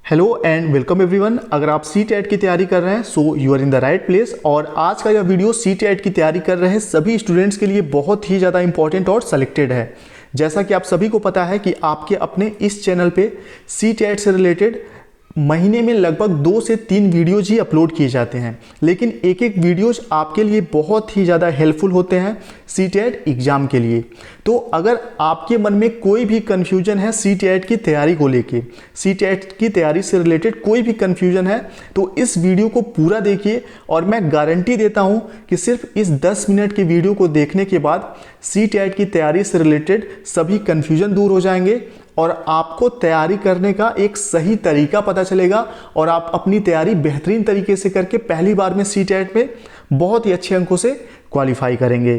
Hello and welcome everyone. अगर आप CTET की तैयारी कर रहे हैं so you are in the right place. और आज का यह वीडियो CTET की तैयारी कर रहे हैं सभी स्टूडेंट्स के लिए बहुत ही ज़्यादा इंपॉर्टेंट और सेलेक्टेड है। जैसा कि आप सभी को पता है कि आपके अपने इस चैनल पे CTET से रिलेटेड महीने में लगभग 2 से 3 वीडियोज ही अपलोड किए जाते हैं, लेकिन एक एक वीडियोज आपके लिए बहुत ही ज़्यादा हेल्पफुल होते हैं CTET एग्ज़ाम के लिए। तो अगर आपके मन में कोई भी कन्फ्यूजन है CTET की तैयारी को लेके, CTET की तैयारी से रिलेटेड कोई भी कन्फ्यूजन है, तो इस वीडियो को पूरा देखिए और मैं गारंटी देता हूं कि सिर्फ इस 10 मिनट के वीडियो को देखने के बाद CTET की तैयारी से रिलेटेड सभी कन्फ्यूजन दूर हो जाएंगे और आपको तैयारी करने का एक सही तरीका पता चलेगा और आप अपनी तैयारी बेहतरीन तरीके से करके पहली बार में CTET में बहुत ही अच्छे अंकों से क्वालिफाई करेंगे।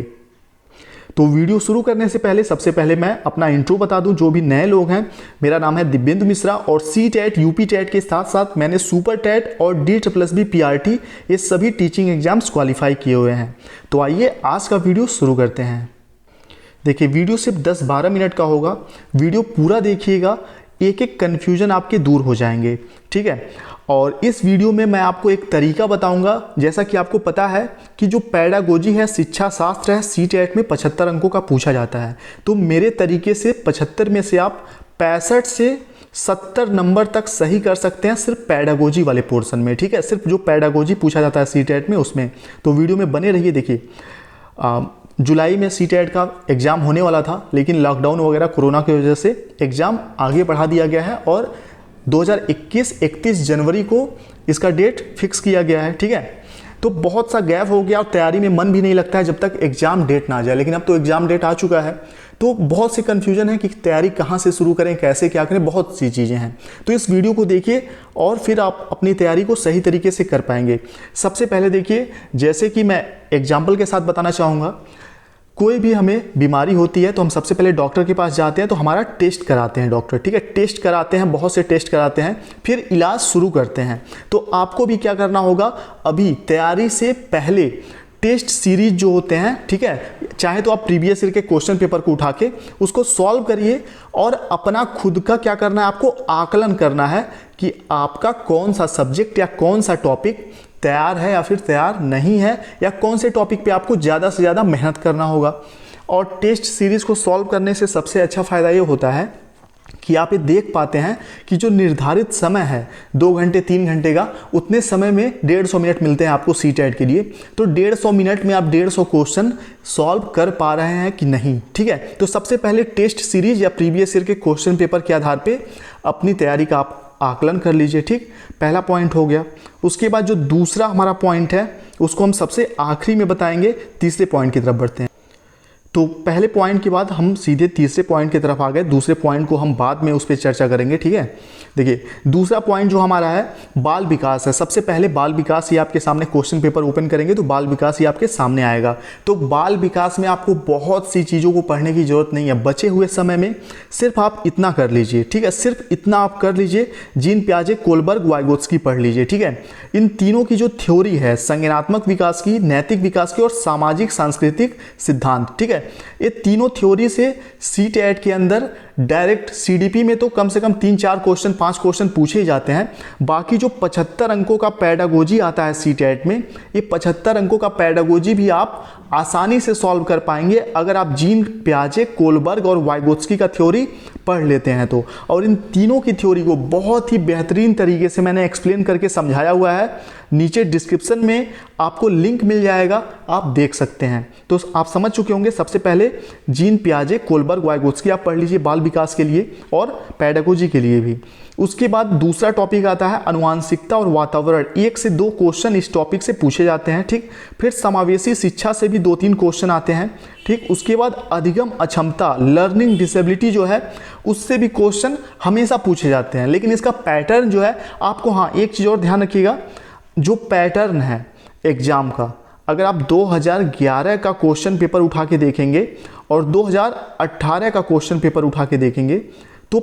तो वीडियो शुरू करने से पहले सबसे पहले मैं अपना इंट्रो बता दूं। जो भी नए लोग हैं, मेरा नाम है दिव्येंदु मिश्रा और CTET UP TET के साथ साथ मैंने सुपर टेट और DSSB PRT ये सभी टीचिंग एग्जाम्स क्वालिफाई किए हुए हैं। तो आइए आज का वीडियो शुरू करते हैं। देखिए, वीडियो सिर्फ 10-12 मिनट का होगा, वीडियो पूरा देखिएगा, एक एक कन्फ्यूजन आपके दूर हो जाएंगे, ठीक है। और इस वीडियो में मैं आपको एक तरीका बताऊंगा। जैसा कि आपको पता है कि जो पेडागोजी है, शिक्षा शास्त्र है, CTET में 75 अंकों का पूछा जाता है। तो मेरे तरीके से 75 में से आप 65 से 70 नंबर तक सही कर सकते हैं सिर्फ पेडागोजी वाले पोर्शन में, ठीक है। सिर्फ जो पेडागोजी पूछा जाता है CTET में उसमें। तो वीडियो में बने रहिए। देखिए, जुलाई में CTET का एग्ज़ाम होने वाला था, लेकिन लॉकडाउन वगैरह कोरोना की वजह से एग्ज़ाम आगे बढ़ा दिया गया है और 2021 31 जनवरी को इसका डेट फिक्स किया गया है, ठीक है। तो बहुत सा गैप हो गया और तैयारी में मन भी नहीं लगता है जब तक एग्ज़ाम डेट ना आ जाए, लेकिन अब तो एग्ज़ाम डेट आ चुका है। तो बहुत सी कन्फ्यूजन है कि तैयारी कहाँ से शुरू करें, कैसे क्या करें, बहुत सी चीज़ें हैं। तो इस वीडियो को देखिए और फिर आप अपनी तैयारी को सही तरीके से कर पाएंगे। सबसे पहले देखिए, जैसे कि मैं एग्जाम्पल के साथ बताना चाहूँगा, कोई भी हमें बीमारी होती है तो हम सबसे पहले डॉक्टर के पास जाते हैं, तो हमारा टेस्ट कराते हैं डॉक्टर, ठीक है। टेस्ट कराते हैं, बहुत से टेस्ट कराते हैं, फिर इलाज शुरू करते हैं। तो आपको भी क्या करना होगा, अभी तैयारी से पहले टेस्ट सीरीज जो होते हैं, ठीक है, चाहे तो आप प्रीवियस ईयर के क्वेश्चन पेपर को उठा के उसको सॉल्व करिए और अपना खुद का क्या करना है, आपको आकलन करना है कि आपका कौन सा सब्जेक्ट या कौन सा टॉपिक तैयार है या फिर तैयार नहीं है, या कौन से टॉपिक पे आपको ज़्यादा से ज़्यादा मेहनत करना होगा। और टेस्ट सीरीज़ को सॉल्व करने से सबसे अच्छा फ़ायदा ये होता है कि आप ये देख पाते हैं कि जो निर्धारित समय है 2 घंटे 3 घंटे का, उतने समय में 150 मिनट मिलते हैं आपको CTET के लिए। तो 150 मिनट में आप 150 क्वेश्चन सॉल्व कर पा रहे हैं कि नहीं, ठीक है। तो सबसे पहले टेस्ट सीरीज या प्रीवियस ईयर के क्वेश्चन पेपर के आधार पर अपनी तैयारी का आप आकलन कर लीजिए, ठीक। पहला पॉइंट हो गया। उसके बाद जो दूसरा हमारा पॉइंट है उसको हम सबसे आखिरी में बताएंगे, तीसरे पॉइंट की तरफ बढ़ते हैं। तो पहले पॉइंट के बाद हम सीधे तीसरे पॉइंट की तरफ आ गए। दूसरे पॉइंट को हम बाद में उस पर चर्चा करेंगे, ठीक है। देखिए, दूसरा पॉइंट जो हमारा है बाल विकास है। सबसे पहले बाल विकास ही आपके सामने क्वेश्चन पेपर ओपन करेंगे तो बाल विकास ही आपके सामने आएगा। तो बाल विकास में आपको बहुत सी चीज़ों को पढ़ने की जरूरत नहीं है। बचे हुए समय में सिर्फ आप इतना कर लीजिए, ठीक है। सिर्फ इतना आप कर लीजिए, जीन पियाजे, कोलबर्ग, वाइगोत्स्की पढ़ लीजिए, ठीक है। इन तीनों की जो थ्योरी है, संज्ञानात्मक विकास की, नैतिक विकास की और सामाजिक सांस्कृतिक सिद्धांत, ठीक है, ये तीनों थ्योरी से CTET के अंदर डायरेक्ट CDP में तो कम से कम 3-4 क्वेश्चन, 5 क्वेश्चन पूछे जाते हैं। बाकी जो 75 अंकों का पेडागोजी आता है CTET में, ये 75 अंकों का पेडागोजी भी आप आसानी से सॉल्व कर पाएंगे अगर आप जीन पियाजे, कोलबर्ग और वाइगोत्स्की का थ्योरी पढ़ लेते हैं तो। और इन तीनों की थ्योरी को बहुत ही बेहतरीन तरीके से मैंने एक्सप्लेन करके समझाया हुआ है। नीचे डिस्क्रिप्शन में आपको लिंक मिल जाएगा, आप देख सकते हैं। तो आप समझ चुके होंगे। सबसे पहले जीन पियाजे, कोलबर्ग, वाइगोत्स्की आप पढ़ लीजिए बाल विकास के लिए और पेडागोजी के लिए भी। उसके बाद दूसरा टॉपिक आता है अनुवांशिकता और वातावरण। 1 से 2 क्वेश्चन इस टॉपिक से पूछे जाते हैं, ठीक। फिर समावेशी शिक्षा से भी 2-3 क्वेश्चन आते हैं, ठीक। उसके बाद अधिगम अक्षमता, लर्निंग डिसेबिलिटी जो है, उससे भी क्वेश्चन हमेशा पूछे जाते हैं। लेकिन इसका पैटर्न जो है आपको, हाँ, एक चीज़ और ध्यान रखिएगा, जो पैटर्न है एग्ज़ाम का, अगर आप 2011 का क्वेश्चन पेपर उठा के देखेंगे और 2018 का क्वेश्चन पेपर उठा के देखेंगे तो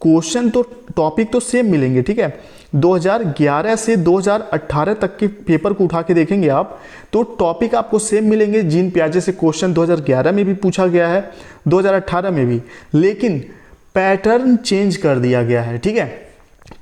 क्वेश्चन तो टॉपिक तो सेम मिलेंगे, ठीक है। 2011 से 2018 तक के पेपर को उठा के देखेंगे आप तो टॉपिक आपको सेम मिलेंगे। जीन पियाजे से क्वेश्चन 2011 में भी पूछा गया है, 2018 में भी, लेकिन पैटर्न चेंज कर दिया गया है, ठीक है।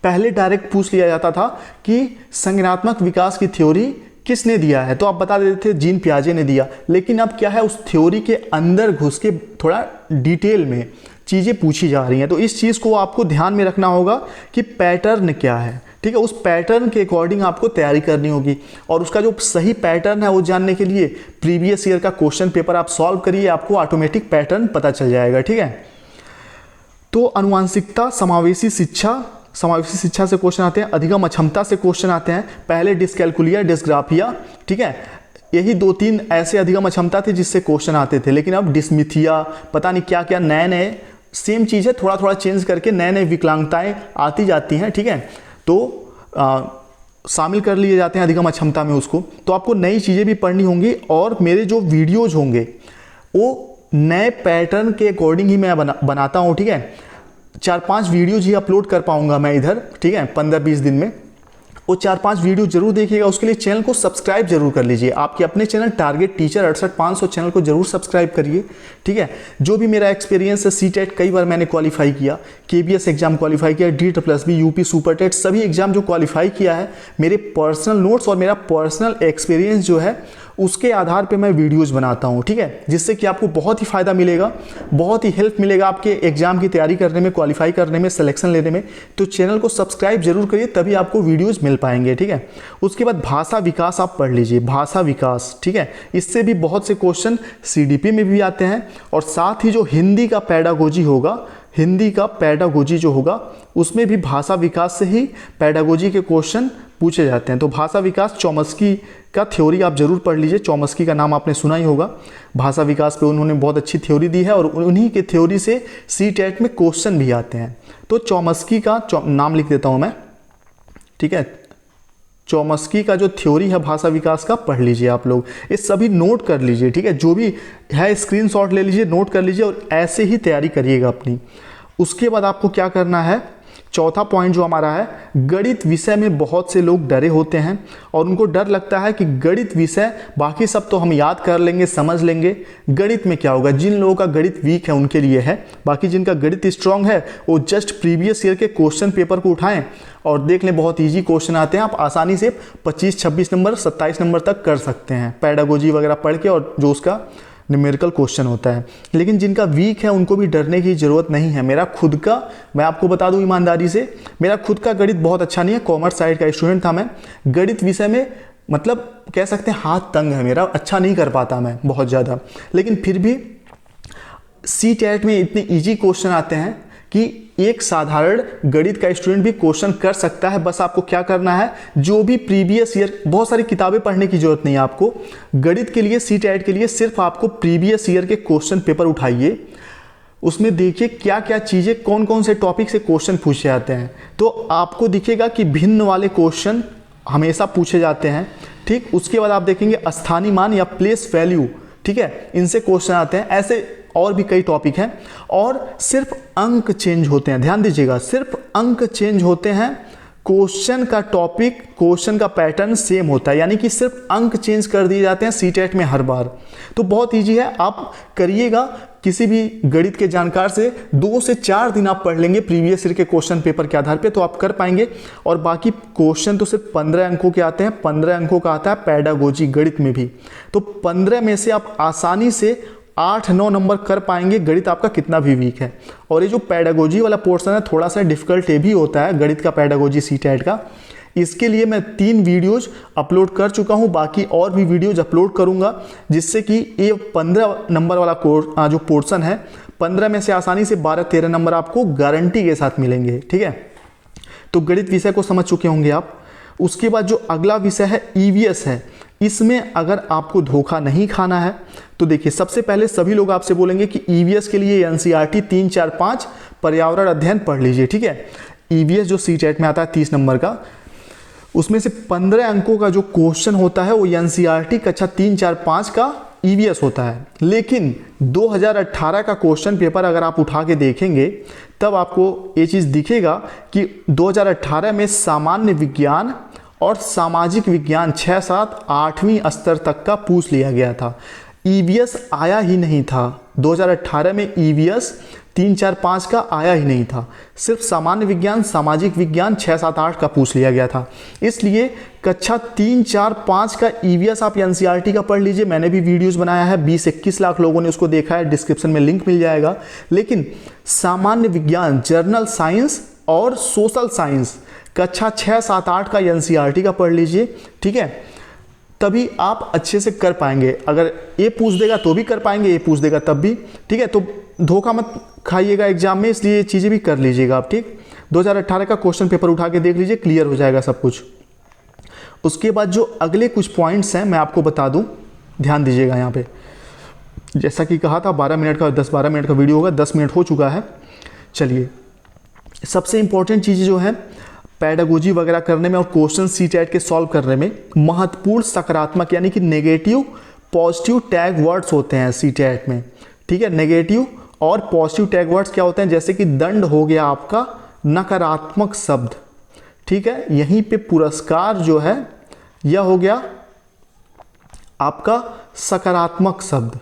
पहले डायरेक्ट पूछ लिया जाता था कि संज्ञानात्मक विकास की थ्योरी किसने दिया है, तो आप बता देते थे जीन पियाजे ने दिया। लेकिन अब क्या है, उस थ्योरी के अंदर घुस के थोड़ा डिटेल में चीज़ें पूछी जा रही हैं। तो इस चीज़ को आपको ध्यान में रखना होगा कि पैटर्न क्या है, ठीक है। उस पैटर्न के अकॉर्डिंग आपको तैयारी करनी होगी, और उसका जो सही पैटर्न है वो जानने के लिए प्रीवियस ईयर का क्वेश्चन पेपर आप सॉल्व करिए, आपको ऑटोमेटिक पैटर्न पता चल जाएगा, ठीक है। तो अनुवांशिकता, समावेशी शिक्षा से क्वेश्चन आते हैं, अधिगम अक्षमता से क्वेश्चन आते हैं, पहले डिस्कैलकुलिया, डिस्ग्राफिया, ठीक है। यही 2-3 ऐसे अधिगम अक्षमता थे जिससे क्वेश्चन आते थे। लेकिन अब डिस्मिथिया, पता नहीं क्या क्या नए सेम चीज़ है, थोड़ा थोड़ा चेंज करके नए विकलांगताएं आती जाती हैं, ठीक है। तो शामिल कर लिए जाते हैं अधिगम अक्षमता में उसको। तो आपको नई चीज़ें भी पढ़नी होंगी, और मेरे जो वीडियोज होंगे वो नए पैटर्न के अकॉर्डिंग ही मैं बनाता हूँ, ठीक है। 4-5 वीडियोज ही अपलोड कर पाऊंगा मैं इधर, ठीक है, 15-20 दिन में। वो 4-5 वीडियो जरूर देखिएगा, उसके लिए चैनल को सब्सक्राइब जरूर कर लीजिए। आपके अपने चैनल टारगेट टीचर 68500 चैनल को जरूर सब्सक्राइब करिए, ठीक है। जो भी मेरा एक्सपीरियंस है, सीटेट कई बार मैंने क्वालिफाई किया, केबीएस एग्जाम क्वालिफाई किया, DSSB, यूपी सुपर टेट, सभी एग्जाम जो क्वालिफाई किया है, मेरे पर्सनल नोट्स और मेरा पर्सनल एक्सपीरियंस जो है उसके आधार पे मैं वीडियोस बनाता हूँ, ठीक है। जिससे कि आपको बहुत ही फ़ायदा मिलेगा, बहुत ही हेल्प मिलेगा आपके एग्जाम की तैयारी करने में, क्वालिफाई करने में, सिलेक्शन लेने में। तो चैनल को सब्सक्राइब जरूर करिए, तभी आपको वीडियोस मिल पाएंगे, ठीक है। उसके बाद भाषा विकास आप पढ़ लीजिए, भाषा विकास, ठीक है। इससे भी बहुत से क्वेश्चन CDP में भी आते हैं, और साथ ही जो हिंदी का पेडागोजी होगा, हिंदी का पेडागोजी जो होगा, उसमें भी भाषा विकास से ही पेडागोजी के क्वेश्चन पूछे जाते हैं। तो भाषा विकास, चॉम्स्की का थ्योरी आप जरूर पढ़ लीजिए। चॉम्स्की का नाम आपने सुना ही होगा, भाषा विकास पे उन्होंने बहुत अच्छी थ्योरी दी है, और उन्हीं के थ्योरी से सीटेट में क्वेश्चन भी आते हैं। तो चॉम्स्की का नाम लिख देता हूँ मैं, ठीक है। चॉम्स्की का जो थ्योरी है भाषा विकास का, पढ़ लीजिए आप लोग, ये सभी नोट कर लीजिए, ठीक है। जो भी है स्क्रीनशॉट ले लीजिए, नोट कर लीजिए, और ऐसे ही तैयारी करिएगा अपनी। उसके बाद आपको क्या करना है, चौथा पॉइंट जो हमारा है, गणित विषय में बहुत से लोग डरे होते हैं, और उनको डर लगता है कि गणित विषय, बाकी सब तो हम याद कर लेंगे, समझ लेंगे, गणित में क्या होगा। जिन लोगों का गणित वीक है उनके लिए है, बाकी जिनका गणित स्ट्रांग है वो जस्ट प्रीवियस ईयर के क्वेश्चन पेपर को उठाएं और देख लें, बहुत ईजी क्वेश्चन आते हैं। आप आसानी से 25-26 नंबर, 27 नंबर तक कर सकते हैं पेडागोजी वगैरह पढ़ के, और जो उसका न्यूमेरिकल क्वेश्चन होता है। लेकिन जिनका वीक है उनको भी डरने की ज़रूरत नहीं है। मेरा खुद का, मैं आपको बता दूं ईमानदारी से, मेरा खुद का गणित बहुत अच्छा नहीं है, कॉमर्स साइड का स्टूडेंट था मैं। गणित विषय में मतलब कह सकते हैं हाथ तंग है मेरा, अच्छा नहीं कर पाता मैं बहुत ज़्यादा। लेकिन फिर भी सीटेट में इतने ईजी क्वेश्चन आते हैं कि एक साधारण गणित का स्टूडेंट भी क्वेश्चन कर सकता है। बस आपको क्या करना है, जो भी प्रीवियस ईयर, बहुत सारी किताबें पढ़ने की जरूरत नहीं है आपको गणित के लिए, सीटेट के लिए। सिर्फ आपको प्रीवियस ईयर के क्वेश्चन पेपर उठाइए, उसमें देखिए क्या क्या चीज़ें, कौन कौन से टॉपिक से क्वेश्चन पूछे जाते हैं। तो आपको दिखेगा कि भिन्न वाले क्वेश्चन हमेशा पूछे जाते हैं, ठीक। उसके बाद आप देखेंगे स्थानीय मान या प्लेस वैल्यू, ठीक है, इनसे क्वेश्चन आते हैं। ऐसे और भी कई टॉपिक हैं, और सिर्फ अंक चेंज होते हैं, ध्यान दीजिएगा, सिर्फ अंक चेंज होते हैं, क्वेश्चन का टॉपिक, क्वेश्चन का पैटर्न सेम होता है। यानी कि सिर्फ अंक चेंज कर दिए जाते हैं सीटेट में हर बार। तो बहुत ईजी है, आप करिएगा। किसी भी गणित के जानकार से 2 से 4 दिन आप पढ़ लेंगे प्रीवियस ईयर के क्वेश्चन पेपर के आधार पे, तो आप कर पाएंगे। और बाकी क्वेश्चन तो सिर्फ 15 अंकों के आते हैं, 15 अंकों का आता है पेडागोजी गणित में भी। तो 15 में से आप आसानी से 8-9 नंबर कर पाएंगे, गणित आपका कितना भी वीक है। और ये जो पेडागोजी वाला पोर्शन है थोड़ा सा डिफिकल्ट ये भी होता है, गणित का पेडागोजी सीटेट का। इसके लिए मैं 3 वीडियोज अपलोड कर चुका हूँ, बाकी और भी वीडियोज अपलोड करूँगा, जिससे कि ये 15 नंबर वाला जो पोर्शन है, 15 में से आसानी से 12-13 नंबर आपको गारंटी के साथ मिलेंगे, ठीक है। तो गणित विषय को समझ चुके होंगे आप। उसके बाद जो अगला विषय है EVS है, इसमें अगर आपको धोखा नहीं खाना है तो देखिए, सबसे पहले सभी लोग आपसे बोलेंगे कि EVS के लिए NCERT 3, 4, 5 पर्यावरण अध्ययन पढ़ लीजिए, ठीक है। EVS जो सीटेट में आता है 30 नंबर का, उसमें से 15 अंकों का जो क्वेश्चन होता है वो NCERT कक्षा 3, 4, 5 का EVS होता है। लेकिन 2018 का क्वेश्चन पेपर अगर आप उठा के देखेंगे तब आपको ये चीज़ दिखेगा कि 2018 में सामान्य विज्ञान और सामाजिक विज्ञान 6, 7, 8वीं स्तर तक का पूछ लिया गया था। EVS आया ही नहीं था 2018 में। EVS 3, 4, 5 का आया ही नहीं था। सिर्फ सामान्य विज्ञान, सामाजिक विज्ञान 6, 7, 8 का पूछ लिया गया था। इसलिए कक्षा 3, 4, 5 का ईवीएस आप एनसीईआरटी का पढ़ लीजिए। मैंने भी वीडियोस बनाया है, 20-21 लाख लोगों ने उसको देखा है, डिस्क्रिप्शन में लिंक मिल जाएगा। लेकिन सामान्य विज्ञान, जर्नल साइंस और सोशल साइंस कक्षा 6, 7, 8 का एनसीईआरटी का पढ़ लीजिए, ठीक है। तभी आप अच्छे से कर पाएंगे। अगर ये पूछ देगा तो भी कर पाएंगे, ये पूछ देगा तब भी, ठीक है। तो धोखा मत खाइएगा एग्जाम में, इसलिए ये चीज़ें भी कर लीजिएगा आप, ठीक। 2018 का क्वेश्चन पेपर उठा के देख लीजिए, क्लियर हो जाएगा सब कुछ। उसके बाद जो अगले कुछ पॉइंट्स हैं मैं आपको बता दूं, ध्यान दीजिएगा यहाँ पे। जैसा कि कहा था 12 मिनट का, 10-12 मिनट का वीडियो होगा, 10 मिनट हो चुका है। चलिए, सबसे इंपॉर्टेंट चीज़ जो है पेडागोजी वगैरह करने में और क्वेश्चन सीटेट के सॉल्व करने में महत्वपूर्ण सकारात्मक यानी कि नेगेटिव पॉजिटिव टैग वर्ड्स होते हैं सीटेट में, ठीक है। नेगेटिव और पॉजिटिव टैग वर्ड्स क्या होते हैं, जैसे कि दंड हो गया आपका नकारात्मक शब्द, ठीक है। यहीं पे पुरस्कार जो है यह हो गया आपका सकारात्मक शब्द,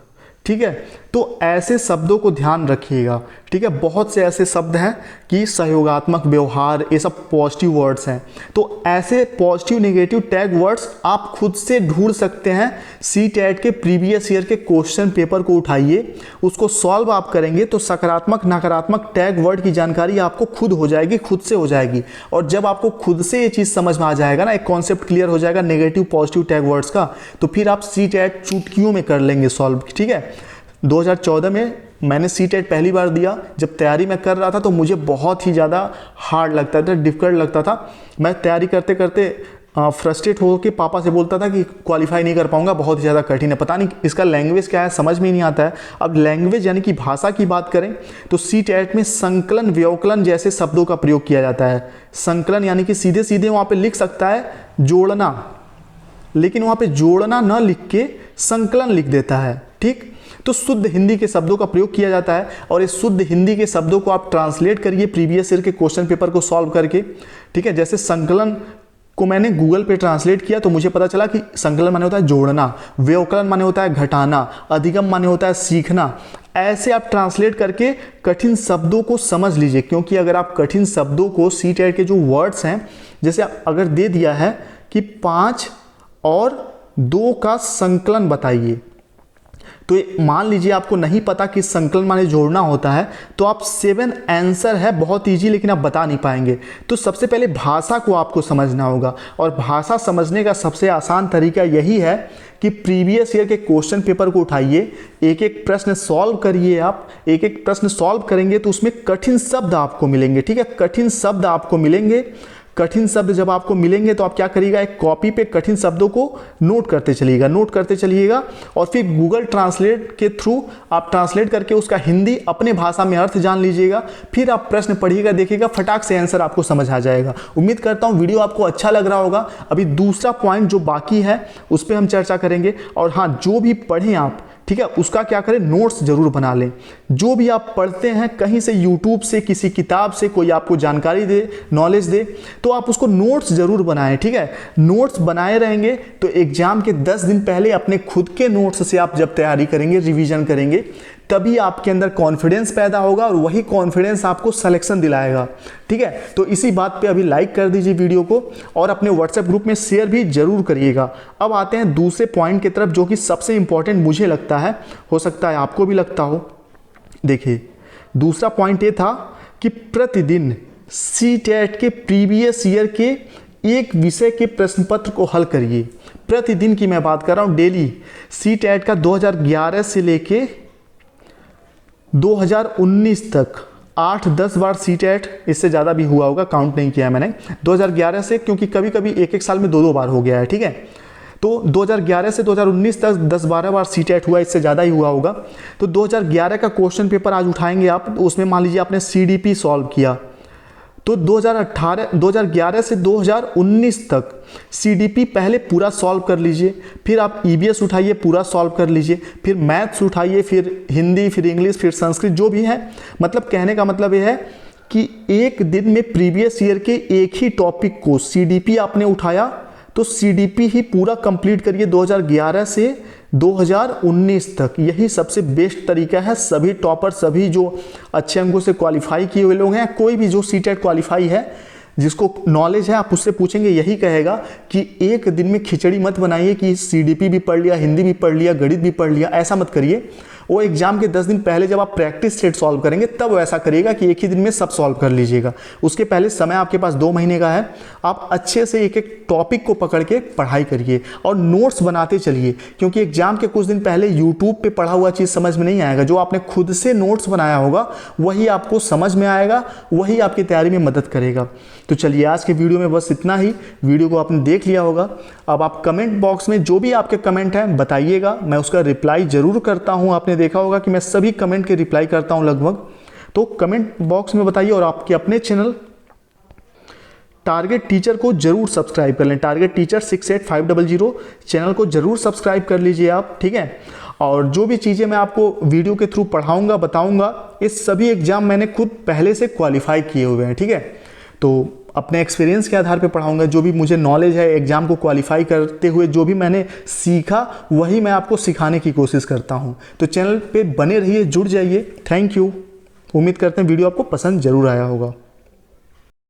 ठीक है। तो ऐसे शब्दों को ध्यान रखिएगा, ठीक है। बहुत से ऐसे शब्द हैं कि सहयोगात्मक व्यवहार, ये सब पॉजिटिव वर्ड्स हैं। तो ऐसे पॉजिटिव नेगेटिव टैग वर्ड्स आप खुद से ढूंढ सकते हैं। सीटेट के प्रीवियस ईयर के क्वेश्चन पेपर को उठाइए, उसको सॉल्व आप करेंगे तो सकारात्मक नकारात्मक टैग वर्ड की जानकारी आपको खुद हो जाएगी, खुद से हो जाएगी। और जब आपको खुद से ये चीज़ समझ में आ जाएगा ना, एक कॉन्सेप्ट क्लियर हो जाएगा नेगेटिव पॉजिटिव टैग वर्ड्स का, तो फिर आप सीटेट चुटकियों में कर लेंगे सॉल्व, ठीक है। 2014 में मैंने सीटेट पहली बार दिया। जब तैयारी मैं कर रहा था तो मुझे बहुत ही ज़्यादा हार्ड लगता था, डिफ़िकल्ट लगता था। मैं तैयारी करते करते फ्रस्ट्रेट होकर पापा से बोलता था कि क्वालिफाई नहीं कर पाऊंगा, बहुत ही ज़्यादा कठिन है, पता नहीं इसका लैंग्वेज क्या है, समझ में ही नहीं आता है। अब लैंग्वेज यानी कि भाषा की बात करें तो सीटेट में संकलन व्यवकलन जैसे शब्दों का प्रयोग किया जाता है। संकलन यानी कि सीधे सीधे वहाँ पे लिख सकता है जोड़ना, लेकिन वहाँ पे जोड़ना न लिख के संकलन लिख देता है, ठीक। तो शुद्ध हिंदी के शब्दों का प्रयोग किया जाता है और इस शुद्ध हिंदी के शब्दों को आप ट्रांसलेट करिए प्रीवियस ईयर के क्वेश्चन पेपर को सॉल्व करके, ठीक है। जैसे संकलन को मैंने गूगल पे ट्रांसलेट किया तो मुझे पता चला कि संकलन माने होता है जोड़ना, व्यवकलन माने होता है घटाना, अधिगम माने होता है सीखना। ऐसे आप ट्रांसलेट करके कठिन शब्दों को समझ लीजिए, क्योंकि अगर आप कठिन शब्दों को सीटेट के जो वर्ड्स हैं, जैसे अगर दे दिया है कि 5 और 2 का संकलन बताइए, तो मान लीजिए आपको नहीं पता कि संकलन माने जोड़ना होता है, तो आप 7 आंसर है बहुत इजी, लेकिन आप बता नहीं पाएंगे। तो सबसे पहले भाषा को आपको समझना होगा, और भाषा समझने का सबसे आसान तरीका यही है कि प्रीवियस ईयर के क्वेश्चन पेपर को उठाइए, एक एक प्रश्न सॉल्व करिए। आप एक एक प्रश्न सॉल्व करेंगे तो उसमें कठिन शब्द आपको मिलेंगे, ठीक है। कठिन शब्द आपको मिलेंगे। कठिन शब्द जब आपको मिलेंगे तो आप क्या करिएगा, एक कॉपी पे कठिन शब्दों को नोट करते चलिएगा और फिर गूगल ट्रांसलेट के थ्रू आप ट्रांसलेट करके उसका हिंदी अपने भाषा में अर्थ जान लीजिएगा। फिर आप प्रश्न पढ़िएगा, देखिएगा फटाक से आंसर आपको समझ आ जाएगा। उम्मीद करता हूँ वीडियो आपको अच्छा लग रहा होगा। अभी दूसरा पॉइंट जो बाकी है उस पर हम चर्चा करेंगे। और हाँ, जो भी पढ़ें आप, ठीक है, उसका क्या करें, नोट्स जरूर बना लें। जो भी आप पढ़ते हैं कहीं से, यूट्यूब से, किसी किताब से कोई आपको जानकारी दे, नॉलेज दे, तो आप उसको नोट्स जरूर बनाएं, ठीक है। नोट्स बनाए रहेंगे तो एग्जाम के 10 दिन पहले अपने खुद के नोट्स से आप जब तैयारी करेंगे, रिवीजन करेंगे, तभी आपके अंदर कॉन्फिडेंस पैदा होगा और वही कॉन्फिडेंस आपको सिलेक्शन दिलाएगा, ठीक है। तो इसी बात पे अभी लाइक कर दीजिए वीडियो को और अपने व्हाट्सएप ग्रुप में शेयर भी जरूर करिएगा। अब आते हैं दूसरे पॉइंट की तरफ, जो कि सबसे इंपॉर्टेंट मुझे लगता है, हो सकता है आपको भी लगता हो। देखिए, दूसरा पॉइंट ये था कि प्रतिदिन सीटेट के प्रीवियस ईयर के एक विषय के प्रश्न पत्र को हल करिए। प्रतिदिन की मैं बात कर रहा हूँ, डेली। सीटेट का 2011 से लेके 2019 तक 8-10 बार सीटेट, इससे ज़्यादा भी हुआ होगा, काउंट नहीं किया है मैंने। 2011 से, क्योंकि कभी कभी एक साल में 2-2 बार हो गया है, ठीक है। तो 2011 से 2019 तक 10-12 बार सीटेट हुआ, इससे ज़्यादा ही हुआ होगा। तो 2011 का क्वेश्चन पेपर आज उठाएंगे आप, उसमें मान लीजिए आपने सीडीपी सॉल्व किया, तो 2011 से 2019 तक सीडीपी पहले पूरा सॉल्व कर लीजिए, फिर आप ईवीएस उठाइए, पूरा सॉल्व कर लीजिए, फिर मैथ्स उठाइए, फिर हिंदी, फिर इंग्लिश, फिर संस्कृत, जो भी है। मतलब कहने का मतलब ये है कि एक दिन में प्रीवियस ईयर के एक ही टॉपिक को सीडीपी आपने उठाया, तो CDP ही पूरा कंप्लीट करिए 2011 से 2019 तक। यही सबसे बेस्ट तरीका है। सभी टॉपर, सभी जो अच्छे अंकों से क्वालिफाई किए हुए लोग हैं, कोई भी जो CTET क्वालिफाई है, जिसको नॉलेज है, आप उससे पूछेंगे यही कहेगा कि एक दिन में खिचड़ी मत बनाइए कि CDP भी पढ़ लिया, हिंदी भी पढ़ लिया, गणित भी पढ़ लिया, ऐसा मत करिए। वो एग्जाम के 10 दिन पहले जब आप प्रैक्टिस सेट सॉल्व करेंगे तब ऐसा करिएगा कि एक ही दिन में सब सॉल्व कर लीजिएगा। उसके पहले समय आपके पास 2 महीने का है, आप अच्छे से एक एक टॉपिक को पकड़ के पढ़ाई करिए और नोट्स बनाते चलिए, क्योंकि एग्जाम के कुछ दिन पहले यूट्यूब पे पढ़ा हुआ चीज़ समझ में नहीं आएगा। जो आपने खुद से नोट्स बनाया होगा वही आपको समझ में आएगा, वही आपकी तैयारी में मदद करेगा। तो चलिए आज के वीडियो में बस इतना ही। वीडियो को आपने देख लिया होगा। अब आप कमेंट बॉक्स में जो भी आपके कमेंट हैं बताइएगा, मैं उसका रिप्लाई जरूर करता हूं। आपने देखा होगा कि मैं सभी कमेंट के रिप्लाई करता हूं लगभग। तो कमेंट बॉक्स में बताइए और आपके अपने चैनल टारगेट टीचर को जरूर सब्सक्राइब कर लें। टारगेट टीचर 68500 चैनल को जरूर सब्सक्राइब कर लीजिए आप, ठीक है। और जो भी चीज़ें मैं आपको वीडियो के थ्रू पढ़ाऊंगा, बताऊंगा, इस सभी एग्जाम मैंने खुद पहले से क्वालिफाई किए हुए हैं, ठीक है। तो अपने एक्सपीरियंस के आधार पे पढ़ाऊंगा। जो भी मुझे नॉलेज है एग्जाम को क्वालिफाई करते हुए, जो भी मैंने सीखा वही मैं आपको सिखाने की कोशिश करता हूं। तो चैनल पे बने रहिए, जुड़ जाइए। Thank you. उम्मीद करते हैं वीडियो आपको पसंद जरूर आया होगा।